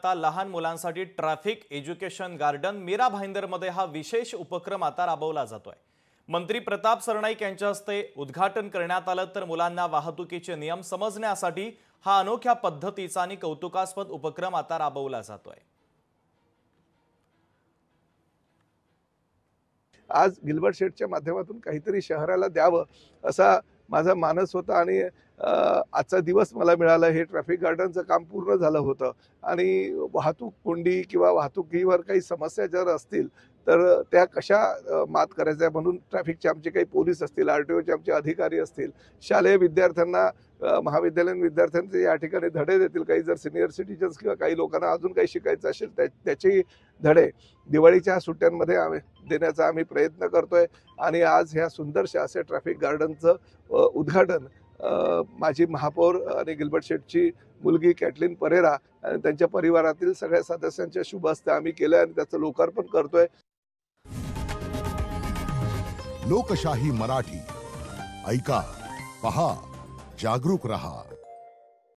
आता लहान मुलांसाठी ट्रॅफिक एज्युकेशन गार्डन मीरा भाईंदरमध्ये हा विशेष उपक्रम आता राबवला जातोय। मंत्री प्रताप सरनाईक यांच्या हस्ते उद्घाटन करण्यात आलं। तर मुलांना वाहतुकीचे नियम समजण्यासाठी हा अनोख्या पद्धतीचा आणि कौतुकास्पद उपक्रम आता राबवला जातोय। आज गिल्बर्ट शेठच्या माध्यमातून काहीतरी शहराला द्यावं असा माझा मानस होता आणि आजचा दिवस मला मिळाला। हे ट्रॅफिक गार्डनचं काम पूर्ण झालं होतं आणि वाहतूक कोंडी किंवा वाहतुकीवर काही समस्या जर असतील तर त्या कशा मात करायच्या म्हणून ट्रॅफिकचे आमचे काही पोलीस असतील, आरटीओचे आमचे अधिकारी असतील, शालेय विद्यार्थ्यांना महाविद्यालयीन विद्यार्थ्यांचे या ठिकाणी धडे देतील। काही जर सिनियर सिटीजन्स किंवा काही लोकांना अजून काही शिकायचं असेल त्याचे धडे दिवाळीच्या सुट्ट्यांमध्ये देण्याचा आम्ही प्रयत्न करतोय। आणि आज ह्या सुंदरशा असे ट्रॅफिक गार्डनचं उद्घाटन माजी महापौर आणि गिल्बर्ट शेठची मुलगी कॅटलीन परेरा आणि त्यांच्या परिवारातील सगळ्या सदस्यांच्या शुभ हस्ते आम्ही केलं आणि त्याचं लोकार्पण करतोय। लोकशाही मराठी ऐका, पहा, जागरूक रहा।